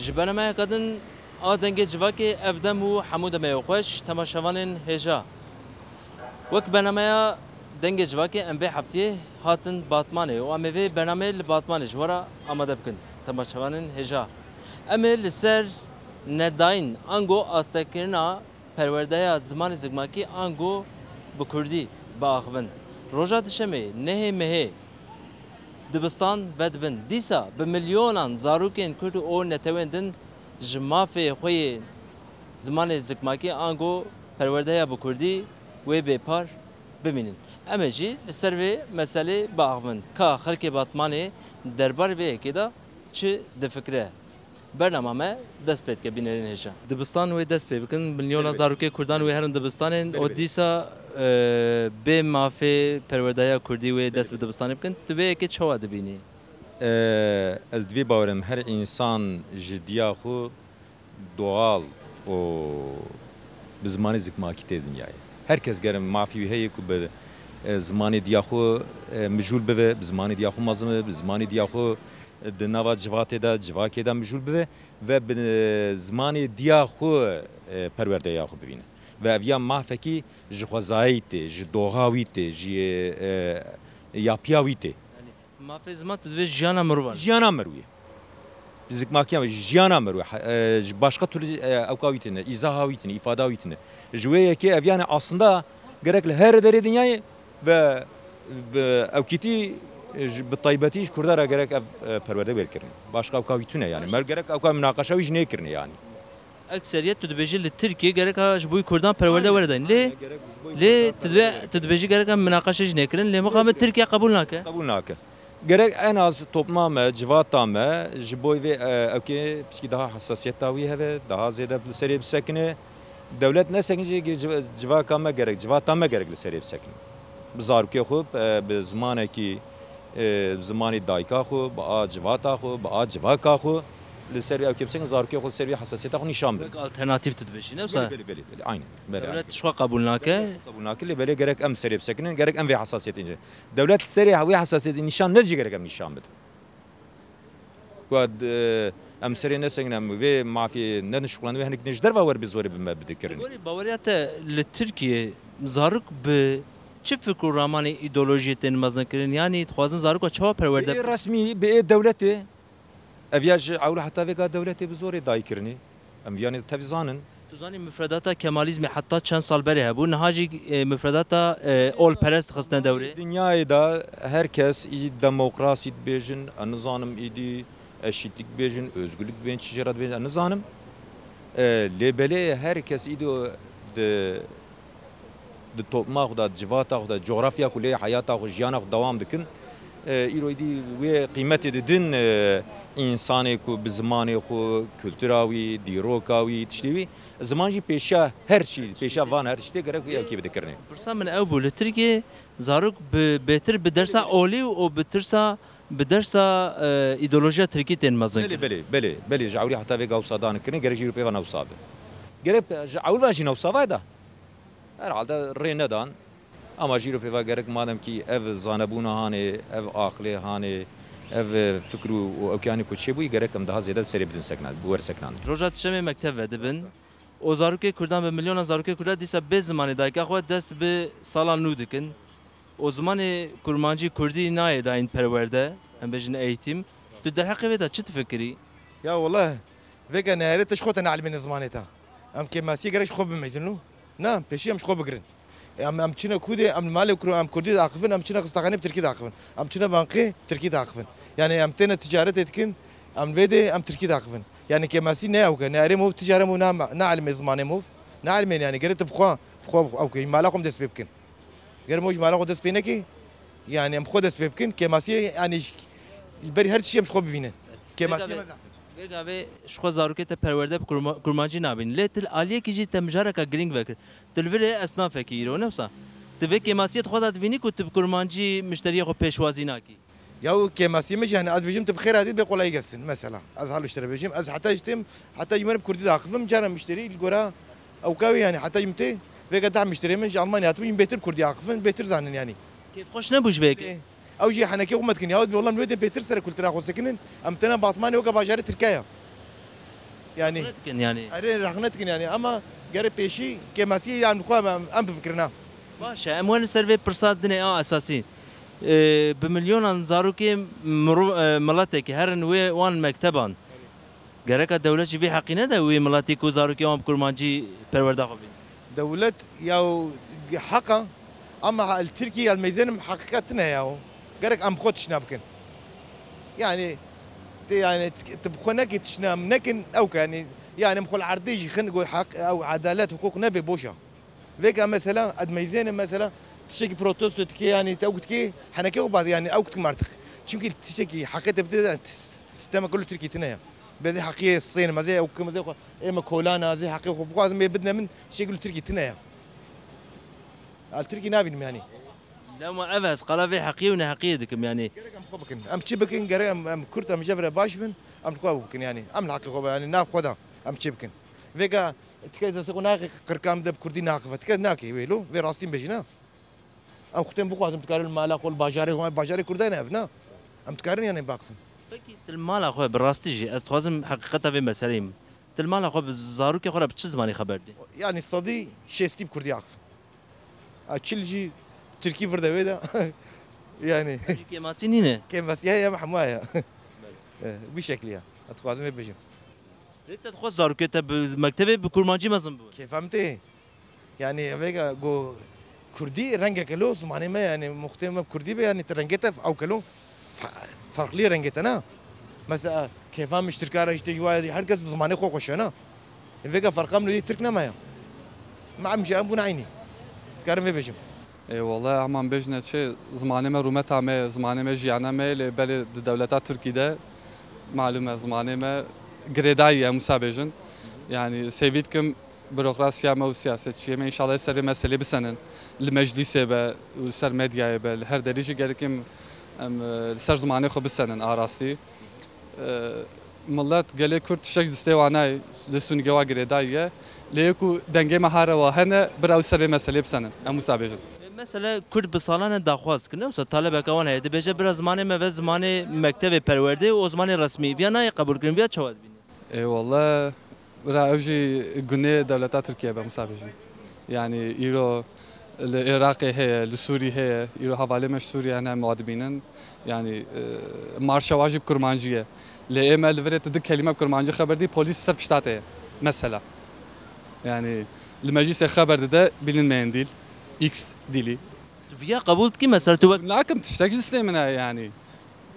جبنا kadın adenge civaki evdem u hamuda me xoş temaşavanın heja. Vak benamaya denge civaki emve haftiye hatın Batmanê û em ê vê bernameyê li Batmanê ji wara amade bikin temaşavanên hêja. Em ê li ser nedayîn ango astekirina perwerdeya zimanê zikmakî ango bi Kurdî biaxivin. Roja dişemê nehê mehê dibistan vedibin. Dîsa bi milyonan zarokên Kurd û netewên din ji mafê xwe yê zimanê zikmakî ango perwerdeya bi Kurdî wê bêpar bimînin. Em ê jî li ser vê meselê biaxivin. Ka xelkê Batmanê derbarê vê yekê de çi difikire? Bernama me dest pê dike bînerên hêja. Dibistan wê dest pê bikin, milyona zarokê Kurdan wê herin dibistanên û dîsa bê mafê perwerdeya Kurdî wê dest bi dibistanê bikin. Tu vê yekê çawa dibînî? Ez divê bawerim her însan ji diya xwe doğal û bi zimanê zikmakî tê dinyayê. Herkes gerim mafî wî heye ku bi zimanê diya xwe mijûl bibe, bi zimanê diya xwe mezin bibe, bi zimanê diya xwe di nava civatê de, civakê de mijûl bibe ve bi zimanê diya xwe perwerdeya xwe bibîne. Ve ev ya mafekî ji xwezayî tê, ji doğa wî tê, ji yapiya wî tê. Mafê ziman tu divê jiyana mirovan. Jiyana mirwî. Zikmakiya jiyana mirwî. Ji başka türlü ewka wî tîne, îzaha wî tîne, îfada wî tîne. Ji wê yekê ev yani aslında gerek li her derê dinyayê ve ewkîtî bi taybetî ji Kurda re gerek ev perwerde wêrkirin. Başka ewka wî tune yani. Mer gerek ewka münaqeşa wî ji nêkirin yani. Ekseriyet tu dibêjî li Tirkiye gerek ha ji bo Kurdan perwerde were dayin. Lê tu dibêjî gerek em münaqeşe jî nêkirin. Lê mixame Tirkiye qebûl nake. Qebûl nake. Gerek en az topma me, civata me, ji bo vê ewkê pişkî daha hassasiyeta wî heve, daha zêde li serê bisekine. Devlet nesekin jî civaka me gerek, civata me gerek li serê bisekine. Bi zarokê xwe bi zimanekî zimanê dayika xwe, bi a civata xwe, bi a civaka xwe li ser vê ewkê bisekin zarokê xwe li ser vê hassasiyeta xwe nîşan bidin. Alternatîv tu dibêjî ne wisa? Belê, aynen. Devlet şwa qebûl nake. Qebûl nake lê belê gerek em serê bisekinin, gerek em vê hassasiyetê ince. Devlet serê wê hassasiyetê nîşan nedî gerek em nîşan bidin. Ku em serê nesekin em vê mafiyê ne nişxulan wê hinek ji derve wer bi zorê bi me bidikirin. Baweriya te li Tirkiye zarok bi çi fikr û ramanê îdeolojiyê tên meznekirin? Yani dixwazin zaroka çawa perwerde Bi resmî bi devletê ev ya ji ewle heta vêga devletê bi zorê dayikirî. Em yani tevî zanin. Tu zanî müfredata Kemalizmê heta çend sal berê hebû niha jî müfredata olperest xistine dewrê. Dünyayê da herkes î demokrasî dibêjin, em nizanim îdî eşitlik dibêjin, özgürlük dibêjin, çi jêra dibêjin em nizanim. Lê belê herkes îdî di topma xwe da, civata xwe da, coğrafya ku lê hayata xwe, jiyana xwe dewam dikin. Îro îdî wê qîmetê didin însanê ku bi zimanê xwe, kültura wî, dîroka wî, tiştê wî, ziman jî pêşa her çî, pêşa van her tiştê gerek wî ewkê bidikirinê. Pirsa min ew bû li Tirkiye zarok bêtir bi dersa olî û bi dersa îdeolojiya Tirkî tên mezin. Belê ji ewrî heta vêga wisa danikirin gerek jî pêva newsa be. Gerek ji ewle jî newsa ve da. Herhalde rê nedan. Ama jîro pêva gerek madem ki ev zanebûna hanê, ev axilê hanê, ev fikr û ewkyanî ku çêbûyî gerek em daha zêde serê bidin seknan, bi wer seknan. Roja tişemê mekteb vedibin. O zarokê Kurdan ve milyona zarokê Kurda dîsa bê zimanê dayika xwe dest bi sala nû dikin. O zimanê kurmancî Kurdî nayê dayîn perwerde, em bêjin eğitim. Tu derheqê vê de çi difikirî? Ya والله vêga nehêrê te ji xwe te neelîmînin zimanê te. Em kêmasiyê gerek ji xwe bimezin nû. Na, pêşî em ji xwe bigirin. Em çine Kurdê, em malê Kur em Kurdî de axivin, em çine qistaxanê Tirkî de axivin. Em çine bankê Tirkî de axivin. Yani em têne ticaretê dikin, em vê de em Tirkî de axivin. Yani kêmasî ne ewke, neherê mov ticare mov neelîmê zimanê mov. Neelîmên yani gerek te bixwe ewke, mala xwe dest pê bikin. Gerek mov ji mala xwe dest pê nekî, yani em xwe dest pê bikin, kêmasiyê yani berî her tiştî em ji xwe bibînin. Kêmasiyê mezin. Vêga vê ji xwe zarokê te perwerde bi kurmancî nabîn. Lê til aliyekî jî te mijareka girîng vekir. Tu li virê esnafekî îro ne wisa? Tu vê kêmasiyê xwe da dibînî ku tu bi kurmancî müşteriyê xwe pêşwazî nakî. Ya kêmasiyê me jî hani ez dibêjim tu bi xêr hatî bê qolayî gelsin mesela. Ez hal tiştre bêjim, ez heta jî têm heta jî me Kurdî de axivim, cara müşterî li gora ewka wî yani heta jî me tê vêga da müşterî min ji Almanya hatibû jî bêtir Kurdî axivin, bêtir zanin yani. Kêfxweş nebû ji vê yekê. Ew jî henekê xwe me dikin ya wallah wê de bêtir sere kultura xwe sekinin, em têne Batmanê weke bajarê Tirkiye. yani yani. اره رخنت کن yani ama geri peşi kemasiye yani kuam am fikrina باشه اموال سروی پرساد دنه اساسی به میلیون زاروکی ملاته که هر نوع وان مکتبان گرک دولت چی حقی نده وی ملاتی کو زاروکی وام کرمانجی پرورده خوبی دولت یا حقا ama Türkiye الميزان حقيقتنا ya gerek am خودش نابكن يعني تبخونك تشنام لكن او يعني مخل عرضيجي خلينا نقول حق او عدالات حقوق نبي بوشا فيك مثلا الميزان مثلا تشكي بروتوست تكي يعني توقتكي حنكي وبعض يعني اوقتك مرتق يمكن تشكي حقيقه بدا السيستم كله تركي تنايا بزي حقيقه الصين ما زي او كما زي اما كولانا زي حقيقه بقاز بدنا من شكل تركي تنايا التركي نابين يعني لا ما افاس قلبي حقيقي ونحقيقي دكم يعني ام تشبكن غير ام كرت ام جبره باشبن ام خوبكن يعني ام الحقيقه يعني ناخذها ام تشبكن فيكا تكاد سكون قركام دب كردي ناقفه تكاد ناكي ويلو في راستين بجنا ام ختم بقوا ام تكارن مالا قول باجاري كردان افنا ام تكارن يعني باقفن بكي المال اخو براستيجي استخدم حقيقتها في مساليم المال اخو بالزاروكي اخو بتش زماني خبر دي يعني الصدي شيستي بكردي اقف اتشلجي تركي فردا ويدا يعني كيما سنينه كيما يا محمايا بشكل يعني اتخوازم بجم انت تخوز زاروكي تب مكتبه بكرمانجي مزن كيف فهمتي يعني فيجا جو كردي رنجة كلو سمعني ما يعني مختلف كردي يعني ترنجته او كلو فرق لي رنجتنا مثلا كيف هم اشتركاره يشتجوا هركز بزماني خو خوشنا فيجا فرقام لي تركنا ما ما مش ابو عيني تكرم في بجم اي والله عم بيجنا شيء زمانه ما رومت عم زمانه ما جيانا ما لبلد الدولات تركي ده معلومه زمانه ما جريداي مسابجن يعني سيفيتكم بيروقراسيا ما وسياسه ما ان شاء الله سر مساله بسنن المجلس به وسر ميديا به هر درجه جركم سر زمانه خو بسنن اراسي ملت قال كرت شك دستواناي لسون جوا جريداي ليكو دنگه مهاره وهنا براو سر مساله بسنن مسابجن مثلا کرد به سالانه داخواست کنه و طالب اکوان هیچ بیشتر بر زمان ما و زمان مکتب پرورده و زمان رسمی ویا نه قبول کنیم ویا چواد بینی. ای والله راوجي جنيه دولة تركيا بمسابقة يعني إيرو العراق هي لسوريا هي إيرو حوالي مش سوريا أنا معدبينن يعني مارشا واجب كرمانجية لأما الفريق تدك كلمة كرمانجية خبر دي بوليس سرب شتاته مثلا يعني المجلس خبر ده بين منديل إكس ديلي ویا قبول کی مثلا تو لكن تشتكي سليمنا يعني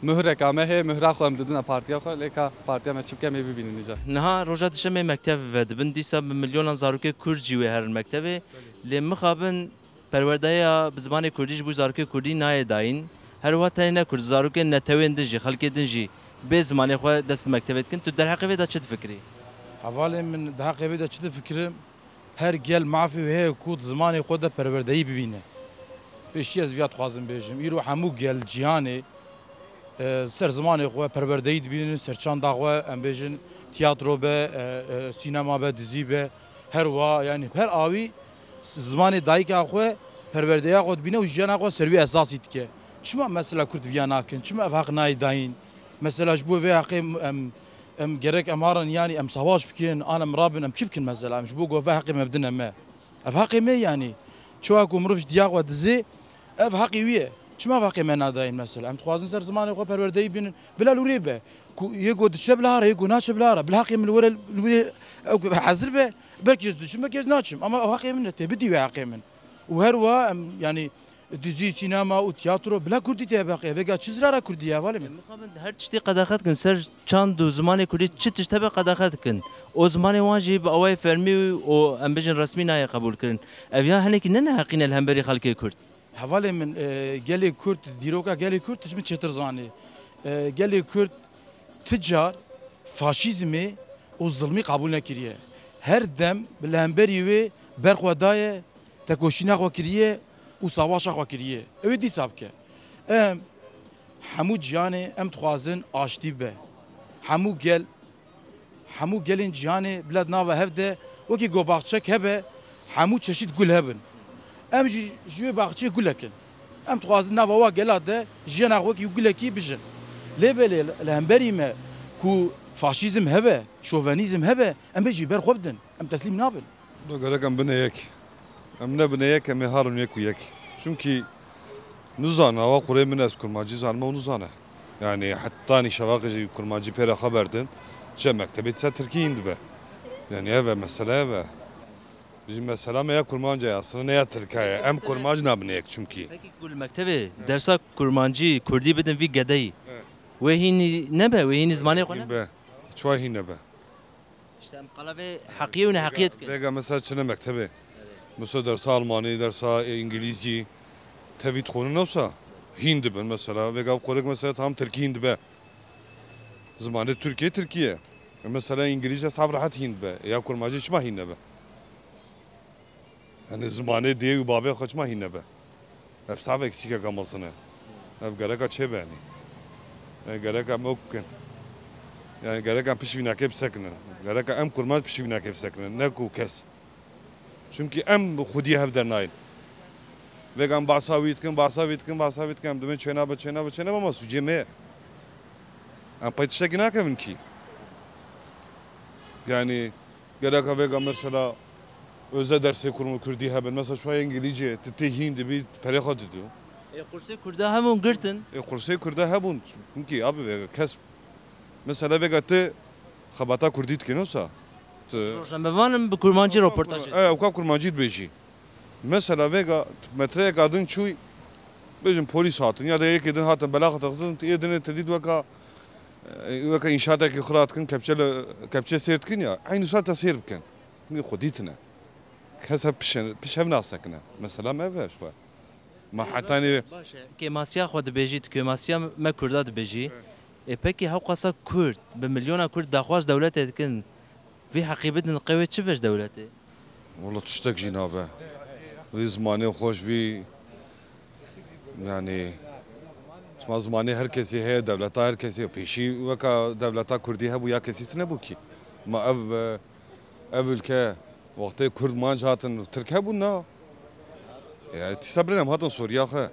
مهره كامه هي مهره خو امددنا بارتيا خو ليكا بارتيا ما تشوف كم ببين نجا نها روجات شمه مكتب ودبن دیسا میلیون زاروک کردی و هر مکتب لمخابن پروردهیا بزمان کردیش بو زاروک کردی نای داین هر وقت نه کرد زاروک نتوین دنجی خلق دنجی به زمان خو دست مکتبت کن تو در حقیقت دا چه فکری حوالی من در حقیقت دا چه فکرم هر گل معفی و هی کود زمان خود پروردهی ببینه پیشی از ویات خوازم بیشم ایرو همو گل جیانه سر زمان خو پروردهی ببینن سرچان داغوا ام بیشن تیاترو به سینما به دیزی به هر وا یعنی هر آوی زمان دایک خو پروردهی خود بینه و جیان خو سروی اساسی که چما مثلا کرد ویانا کن چما افاق نای داین مثلا جبو وی حقیم ام gerek emaran yani em savaş bikin anam rabin em çipkin mesela em bu gofa haqqi mebdina ma ev haqqi me yani çoğu kumruş diyak ve dizi ev haqqi wiye çma haqqi me nadayin mesela em twazin ser zamanı ko perverdeyi binin bilal uribe yego dişeblara yego naçeblara bil haqqi min wala hazır be belki yüzdüşüm belki naçım ama haqqi min tebdi ve haqqi min و her va yani dizi sinema و tiyatro bile Kürdi diye bakıyor ve çizgiler Kürdiye var mı? هر چیزی قداخت کن سر چند دو زمانی کردی چه تشتبه قداخت کن او زمانی واجی با اوای فرمی و ام بجن رسمی نای قبول کردن اویا هنی که نه حقین الهمبری خلق کرد حوالی من گلی کرد دیروکا گلی کرد تجمی چتر زانی گلی کرد تجار فاشیزمی و ظلمی قبول نکریه her dem الهمبری و برخوادای تکوشینا خو کریه و سواش خو کریه اوی دی ساب که همو جانه ام تخوازن آشتی به همو گلین جانه بلاد ناوه هفته وکی گو باغچک هبه همو چشید گل هبن ام جوی باغچه گل کن ام تخوازن ناوه وا گلاده جیان اخوکی گل کی بجن لبل الهمبری ما کو فاشیزم هبه شوفانیزم هبه ام بيجي بر خبدن ام تسلیم نابن دو گرک ام بنه یک ام نه بنه یک ام هارون یک و یک çünkü nuzana ve Kure min ez kurmacı zanma o nuzana yani hatta şevakıcı kurmacı pera haberdin ce mektebi ise Türkiye indi be yani eve mesela eve bizim mesela me ya kurmancı aslında ne ya Türkiye em kurmacı ne bine çünkü peki kul mektebi dersa kurmancı Kurdi bedin vi gedey ve hini nebe ve hini zmani khona be çoğu hine be işte em qalave haqiye ve haqiyet ke Vega mesela çene mektebi mesela dersa Almani dersa İngilizce tevhid konu nasılsa Hindi ben mesela Vega Kurek mesela tam Türkiye Hindi be zamanı Türkiye mesela İngilizce savrahat Hindi be ya kurmacı çma Hindi be yani zamanı diye übabe kaçma Hindi be efsane eksik kamasını ev gerek çe be yani gerek am okken yani gerek am pişvina kep sekne gerek am kurmaz pişvina kep sekne ne ku kes çünkü em xudiye hevder nail Vegam basavitkin demin çena ama suceme am paytışta gina kevin ki yani gerek vegam mesela özel derse kurumu Kürdi haben mesela şu an İngilizce Hindi bir perehat ediyor kursi Kurda hemun girtin kursi Kürda habun çünkü abi vega kes mesela vega te xabata Kurdit kenosa Rojnamevanım bu kurmancı röportajı o kurmancı beji mesela vega metreye kadın çuy bizim polis hatın ya da yekidin hatın belagat hatın yedine tedid veka inşaataki kıraatkin kepçe seyretkin ya aynı saat seyretkin mi xuditine hesap pişev nasakına mesela meve şu ma hatani kemasya xod beji kemasya me Kurda beji peki ha qasa Kurd be milyona Kurd daxwaz devlet etkin vi hakibetini qevet çi beş devleti والله تشتاق جنابه في زماني خوش في يعني اسمها زماني هر كسي هي دولتا هر كسي بيشي وكا دولتا كردي هبو يا كسي تنبوكي ما اول كا وقت كرد ما جاتن ترك هبونا يعني تسبرنا هاتن سوريا خا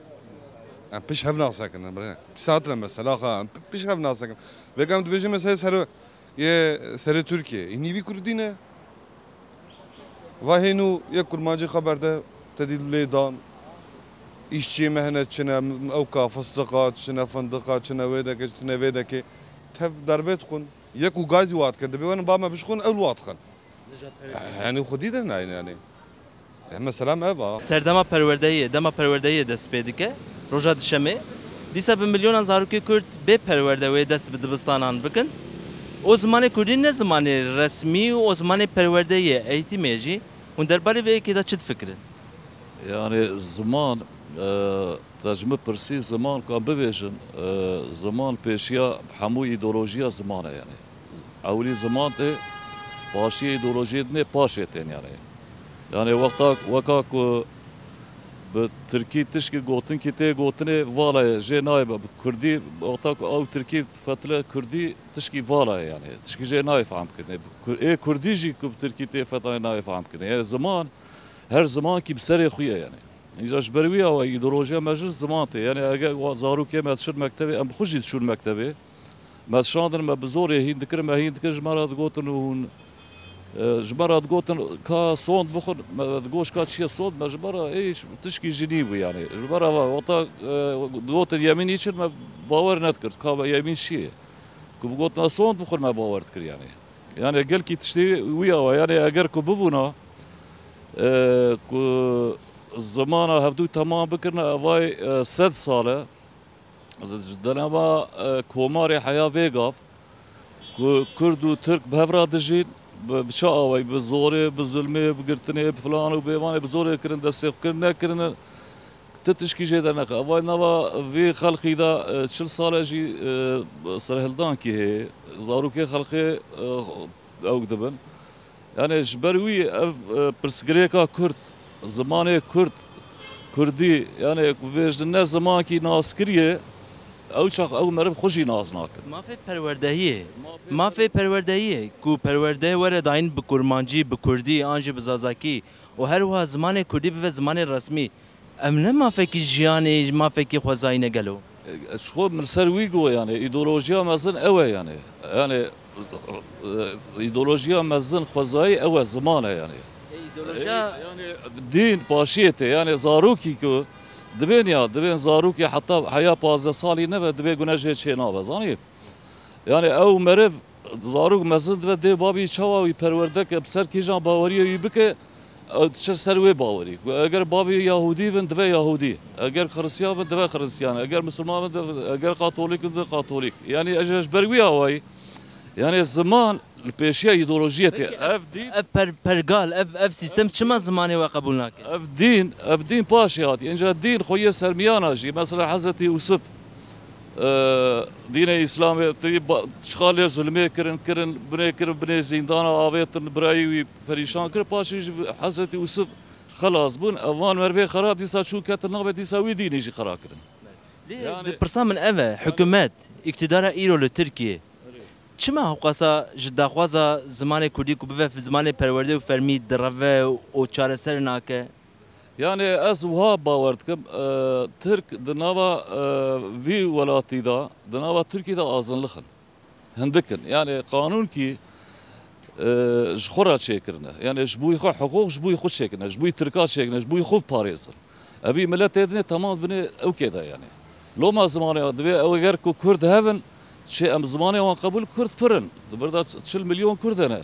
ام بيش هفنا ساكن برنا ساعتنا مثلا خا بيش هفنا ساكن وكام بيجي مثلا سر تركيا اني في كردينه وهینو یک کرمانچی خبرده تدیل لیدان işçi mehnetçine evka fıstıkat çine fındıkat çine vede ki tev darbet kun yek u gazi vaat kende bevan ba ma bişkun ev vaat kan yani xudi de yani mesela eva serdema perverdeyi dest pedike roja dişeme disa bir milyon zaruki Kürt be perverdeyi dest bidibistanan bikin o zamanı Kurdin ne zamanı resmi o zamanı perverdeyi eğitimeci und derbari ve ki da çit fikrin yani zaman تجمع پرسی زمان کام ببیشن زمان پیشیا همو ایدئولوژیا زمانه یعنی اولی زمان ته پاشی ایدئولوژی نه پاشه تن yani وقتا کو به ترکی تشکی گوتن کی ته گوتنه والا جنای به کردی وقتا او ترکی فتله کردی تشکی والا yani تشکی جنای فهم کنه ای کردی جی کو ترکی ته فتله نای فهم کنه yani zaman her zaman ki بسری خویه yani إذا جبروية أو إيديولوجيا مجلس زمانتي يعني أجا زارو كي ما تشر مكتبي أم خشيت شو المكتبي ما تشاندر ما بزوري هين ذكر ما هين ذكر جمرات قوتن هون جمرات قوتن كا صوت بخر ما تقولش كا شيء صوت ما جمرة إيش تشكي جنيبي يعني جمرة وقتا قوتن يمين يشر ما باور نذكر كا يمين شيء كم قوتنا صوت بخر ما باور تذكر يعني قال كي تشتري ويا يعني أجر كبونا كو الزمان هفدو تمام بكرنا أواي 6 سالة دنما كوماري حياة فيقاف كردو ترك بهفرا دجين بشاوي بزوري بظلمي بقرتني بفلان وبيواني بزوري كرن دسيق كرنا تتشكي جيدنا أواي نوا في خلقي دا 6 سالة جي سرهلدان كي هي زارو كي خلقي أو دبن يعني جبروي برسكريكا كرد زمانه کردی یعنی وجد نه زمان کی ناسکریه او چاق او مرب خوشی ناز ناکن ما في پروردهیه کو پرورده وره داین به کرمانجی به کردی آنجی به زازاکی و هر وها زمان کردی به زمان رسمی امنه ما فکی جیانی ما فکی خوزاینه گلو شخو من سر ويجو يعني ايديولوجيا مازن قوي يعني ايديولوجيا مازن خوازاي قوي زمانه يعني يعني دين باشيته يعني زاروكي كو دبين زاروكي حتى حياه باز صالي نبه دبي جناجه شي نابه زاني يعني او مرف زاروك مازن دبي بابي چاوي پروردك بسر كيجان باوري يبك تشر سروي باوري اگر بابي يهودي بن دبي يهودي اگر خريستيان بن دبي خريستيان اگر مسلمان بن اگر كاثوليك بن كاثوليك يعني اجر بروي هواي يعني الزمان البيشيه ايديولوجيته اف دين اف برقال اف سيستم چما زماني وقبول ناك اف دين باشياتي انجا الدين خويا سرميانا جي مثلا حضرت يوسف دين اسلامي تشخال ظلمي كرن بني زندان آويتن برايوي پريشان كر باشي حضرت يوسف خلاص بون اوان مروي خراب ديسا شو كاتنا ديسا وي دين يجي خراب كرن يعني برسام من اوا حكومات اقتدار ايرو لتركيا چما حقاسا جدا خوازا زمان كردي كو بف زمان پرورده و فرمي دروه و چارسر ناكه يعني از وها باوردكم ترك دناوا في ولاتي دا دناوا تركي دا ازنلخن هندكن يعني قانون كي جخورا شيكرنا يعني جبوي خو حقوق جبوي خو شيكنا جبوي تركات شيكنا جبوي خو باريس ابي ملت ادني تمام بني او كذا يعني لو ما زمانه دبي او غير كرد هافن شيء ام زمانه وان قبول كرد فرن بردا 30 مليون كردنا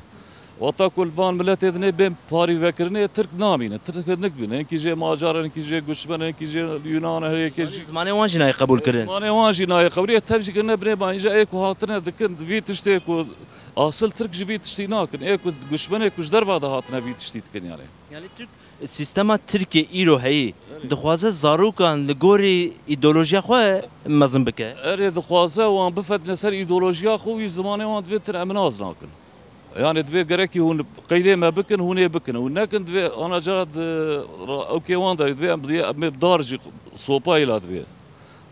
وتاكل بان ملت ادني بين باري فكرني ترك نامين ترك نكبين انكي جي ماجر انكي جي غشبن انكي جي يونان هيك جي زمانه وان جناي قبول كرن زمانه وان جناي قبول تبجي كنا بني بان جا ايكو هاتنا دكن في تشتيكو اصل ترك جي في تشتيناكن ايكو غشبن ايكو دربا هاتنا في تشتيتكن يعني ترك سیستما ترکیه ایرو هی دخوازه زاروکان لگوری ایدئولوژیا خو مزن بکه اره دخوازه وان بفت نسر ایدئولوژیا خو وی زمانه وان دویتر امناز ناکن يعني دوی گرکی هون قیده ما بکن هونه بکن و نکن دوی آنا جرد اوکی وان داری دوی مبدارجی سوپا ایلا دوی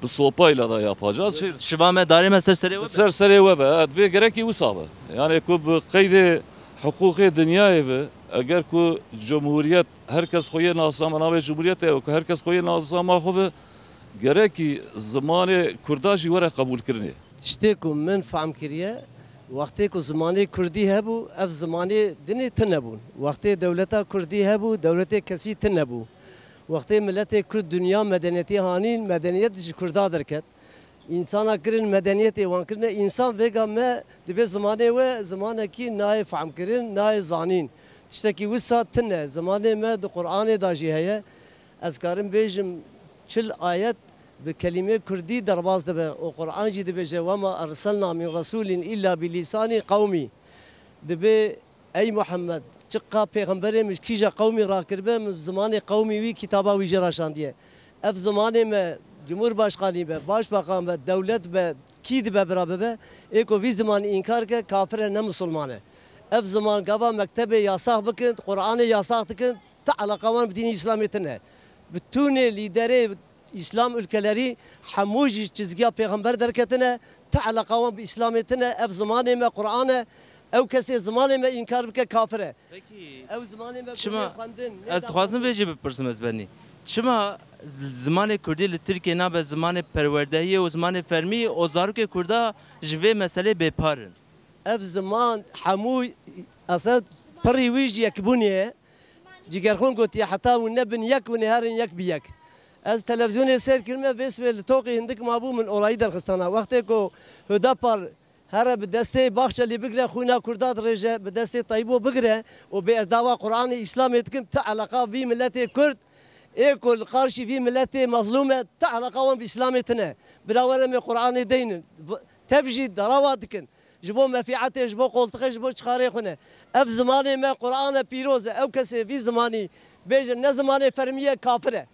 بسوپا ایلا دا یا پاجاز شوامه داری ما سرسری و سرسری و به دوی گرکی وصابه يعني کو بقیده حقوق دنیای و اگر کو جمهوریت هر کس خوی ناسام نام جمهوریت او هر کس خوی ناسام خو گرکی زمان کرداجی وره قبول کرنه تشتكم من فهم كريه وقتكم زماني كردي هبو اف زماني دني تنبون وقت دولتا كردي هبو دولتي كسي تنبو وقت ملت كرد دنيا مدنيتي هانين مدنيت كردا دركت انسان كرن مدنيتي وان كرن انسان فيغا ما دبي زماني و زمانه كي ناي فهم كرن ناي زانين تشتكي وسا تنه زمانه ما د قران داجي هي اذكارم بيجم چل ايات بكلمه كردي درباز دبه وقران جي دبه وما ارسلنا من رسول الا بلسان قومي دبه اي محمد چقا پیغمبر مش کیجا قومي راکربه من زمان قومي وی کتابا وی جراشان دیه اف زمانه ما جمهور başkanı be başbakan be devlet be kid be beraber be eko vi zaman inkar ke kafir ne musulmanı ev zaman gava mektebe yasak bakın Kur'an'ı yasak tıkın ta alakavan dini İslamiyetine bütün lideri İslam ülkeleri hamuj çizgiye peygamber derketine ta alakavan İslamiyetine ev zamanı me Kur'an'ı ev kesi zamanı me inkar bike kafire peki ev zamanı me çima az khwazim veje bipirsim ez beni çima زمان کردی لترکیه نابه زمان پروردهی و زمان فرمی و زاروک کردا جوه مسئله بپارن اف زمان حموی اصلا پری ویج یک بونیه جگرخون گوتی حتی و نبن یک و نهارن یک بیک از تلویزیون سیر کرمه بس به توقی هندک مابو من اولایی درخستانه وقتی که هدا پر هر به دسته باخش اللي بقرا خونا كردات رجا به دسته طيبو بقرا وبدعوى قران اسلام يتكم تعلقا في ملتي كرد ايكل قارشي في ملتي مظلومه تعلق قوم باسلامتنا براوره من قران دين تفجي درواتكن جبو مفيعته جبو قولتخ جبو شخاري خنا اف زماني ما قران بيروز او كسي في زماني بيج ne زماني فرميه كافره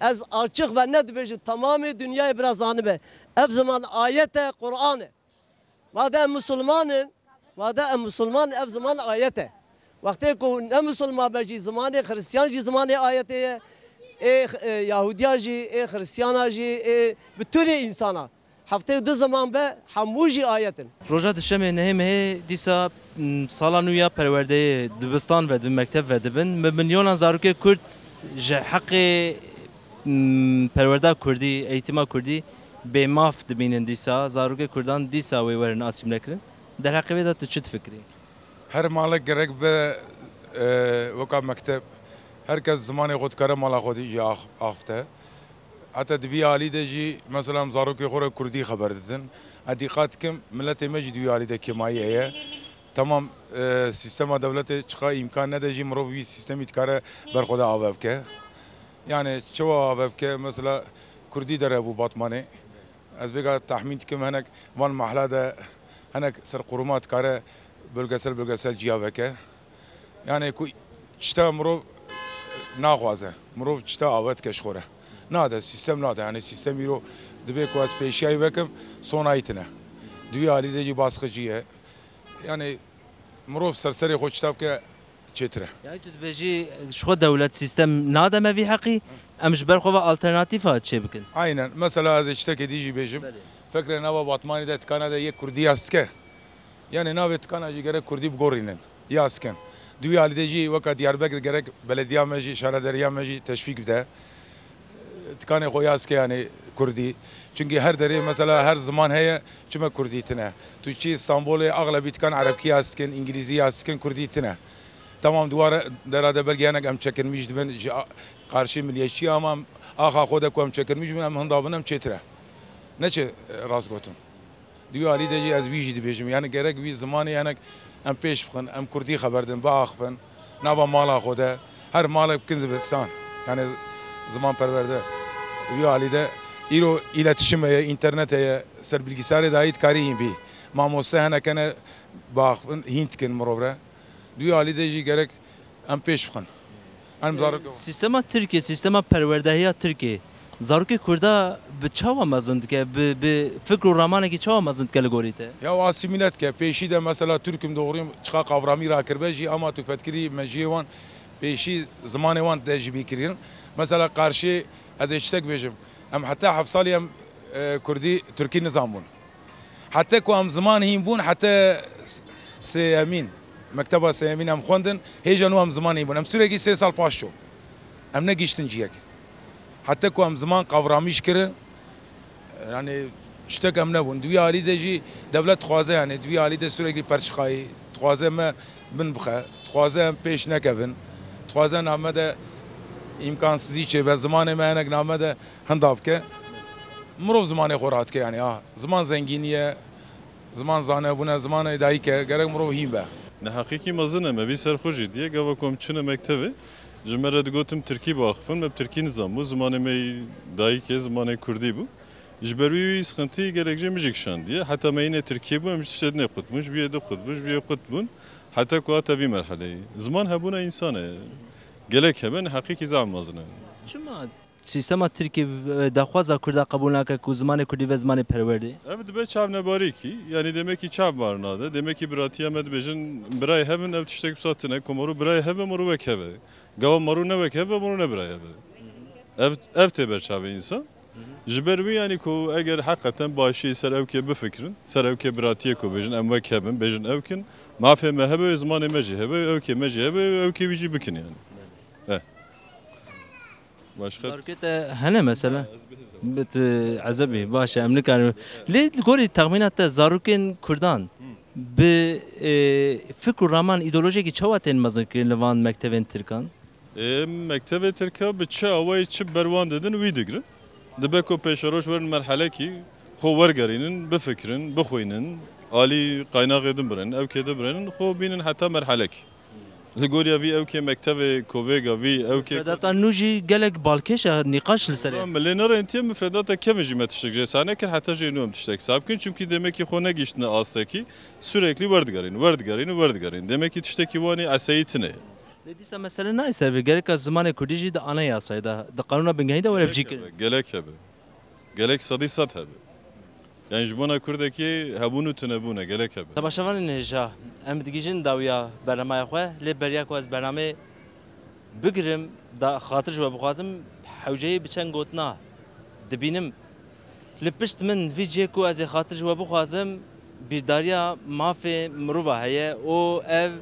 از açık ve net bejim tamamı dünyayı biraz anıbe ev zaman ayete Kur'an'ı madem Müslüman ev zaman ayete vakti ko ne Müslüman beji zamanı Hristiyan ji zamanı ayete Yahudiya ji Hristiyana ji bütün insana hafta du zaman be hamuji ayetin روجا دشمه نهم هي دیسا سالانویا پرورده دبستان و دو مکتب و دبن ملیون زاروک کرد حق پرورده کردی اعتماد کردی بماف دبینن دیسا زاروک کردان دیسا وی ورن آسیم نکرن در حقیقت تو چه فکری؟ هر مالک گرک به وکا مکتب هر کس زمان خود کاره مالا خودی جی آخفته حتی دوی عالی ده جی مثلا زاروک خور کردی خبر دادن ادیقات کم ملت مجد دوی عالی ده کماییه tamam sistema devleti çıka imkan ne de mro bir sistemi tkare berxoda avevke yani çoğu avevke mesela Kurdi dere bu Batman'ı az bega tahmin kim henek van mahlada henek ser kurumat kare bölgesel ciyaveke yani ku çta mro naxwaze mro çta avet keşxore nada sistem nada yani sistem iro dibe ku az peşay vekim sonaytine dünya halide baskıcıya yani مروف سرسري خود شتاب که چتره يعني تو تبجي شو دولة سيستم نادم في حقي امش برخوا الترناتيفات شي بكن aynen mesela az işte diye bejim فكره نوا باطماني ده tkana da ye Kurdi astke yani navet tkana ji gerek Kurdi bgorinen yasken duy alideci vaka Diyarbakır gerek belediye meji şaraderiya meji teşvik de tkane koyaske yani Kurdi çünkü her deri mesela her zaman heye çime Kurditine Türkçe İstanbul'e ağlabiyet kan Arapki astken İngilizce astken Kurditine tamam duvara derade belgeyanak em çekilmiş ben karşı milliyetçi ama aha koda ku em çekilmiş ben hındabın em çetre neçe rast gotun diyor Ali deci az vijdi bejim yani gerek bir zamanı yani em peş bıkın em Kurdi haberden bağıfın naba mala koda her mala bkinzibistan yani zaman perverde diyor Ali de İro iletişime, internete, ser bilgisayara dair kariyim bir. Mamosta hene kene bağın Hintkin mrovre. Diyor Ali deji gerek em peş bıkın. Em zarok. Sistema Türkiye, sistema perverdehiya Türkiye. Zaruki Kurda bi çava mazند ke bi fikr romanı ki çava mazند ke legorite. Ya asimilat ke peşi de mesela Türk'üm doğruyum çıka kavramı rakirbeji ama tu fetkiri mejivan peşi zamanı van deji bikirin. Mesela karşı adeştek bejim. ام حتى حفصالي ام كردي تركي نظام بون حتى كو ام زمان هين بون حتى سيامين مكتبه سيامين ام خوندن هيجا نو ام زمان هين بون ام سوريكي 3 سال باشو ام نگiştin جيك حتى كو ام زمان قوراميش كره يعني اشتك ام نبون دوي علي دجي دولت خوازه يعني دوي علي د سوريكي پرچقاي خوازه ما بن بخه خوازه ام پیش نکبن خوازه نامه ده imkansızı çe ve zamanı menek name de handap ke mrov zamanı xorat ke yani zaman zenginiye zaman zane buna zamanı dahi ke gerek mrov him be ne hakiki mazına me bir serxoji diye gava komçuna mektebi jmere de gotum Türkiye vakfın ve Türkiye nizamı zamanı me dahi ke zamanı Kurdi bu jberwi sıkıntı gerekçe müzik şan diye hatta me yine Türkiye bu işte ne kutmuş bir de kutmuş bir kutbun hatta ku tabi merhaleyi zaman habuna insana gelek hemen hakiki zamazına. Çima sistema Türkiye daxwaza Kurda kabul nake ku zamanı Kurdi ve zamanı perverdi. Evet be çav ne bari ki yani demek ki çav var nada demek ki biratiye medbejin biray hemen ev tiştek satına komoru biray hemen moru vekebe. Gava moru ne vekebe moru ne biray hebe. Ev teber çav insan. Jibervi yani ku eğer hakikaten başı ser evke bu fikrin ser evke biratiye ku bejin em vekebin bejin evkin mafe mehebe zamanı meci hebe evke meci hebe evke vici bikin yani. başka hene mesela bit azabi başa emni kan le gori tahminatta zarukin Kurdan bi fikr raman ideolojik çawaten mazkirin levan mektebin Türkan mektebe Türka bi çaway çi berwan dedin wi digrin debeko peşaroş verin merhale ki xo wergerinin bi fikrin bi xoynin ali qaynağı edin birin evkede birin xo binin hatta merhale ki لگوریا وی او که مکتب کوویگا وی او که مفردات نوجی گلک بالکش نقاش لسره ملنر انتی مفردات کم جیمت تشتک جسانه کن حتی جنوم تشتک ساب کن çünkü demek ki خونه گیشتن آستکی sürekli وردگارین demek ki تشتکی وانی اسایتنه لدیسا مثلا نه سر گلک از زمان کردیجی ده آنها یاسای ده قانون بنگهی ده ورب جیکر گلک هبه گلک صدی صد هبه yani jbona Kurdaki hebunu tünebune gelek hebe. Tamaşavan neja em digijin dawiya bernameya xwe lê beriya ku ez bername bigirim da xatir ji we bixwazim hewceyê bi çend gotina dibînim li pişt min vî ciyê ku ez ê xatir ji we bixwazim bîrdariya mafê mirova heye û ev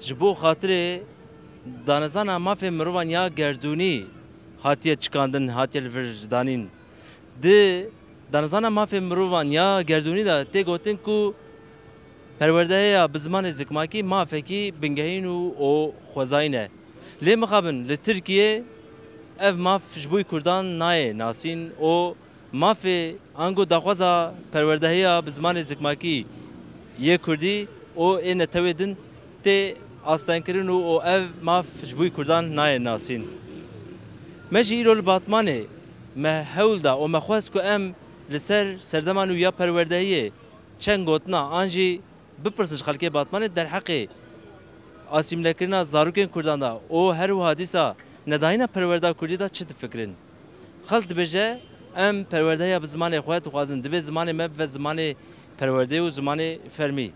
ji bo xatirê danezana mafê mirovan ya gerdûnî hatiye çıkandin hatiye li vir danîn di دانزانا مافی مروان یا گردونی دا تی گوتن کو پرورده یا بزمان زکماکی مافی کی بنگهین و خوزاینه لی مخابن لترکیه ev maf ji bo Kurdan nayê nasîn û mafê ango daxwaza perwerdehiya bi zimanê zikmakî yê Kurdî û ê netewê din tê astenkirin û ev maf ji bo Kurdan nayê nasîn. Me jî îro li Batmanê me hewl da û me xwest ku em li ser serdeman û ya perwerdehiyê çend gotina an jî bipirsin ji xelkê Batmanê derheqê asîmlekirina zarokên Kurdan da û her wiha dîsa نداینا پرورده کردی دا چه فکرین؟ خلط بجه ام پرورده یا بزمان خواهد خوازن دوی زمان مب و زمان پرورده و زمان فرمی.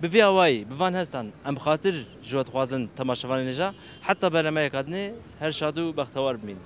بوی آوایی بوان هستن ام خاطر جوت خوازن تماشاوانی نجا حتی برنامه کادنه هر شادو بختوار بمین.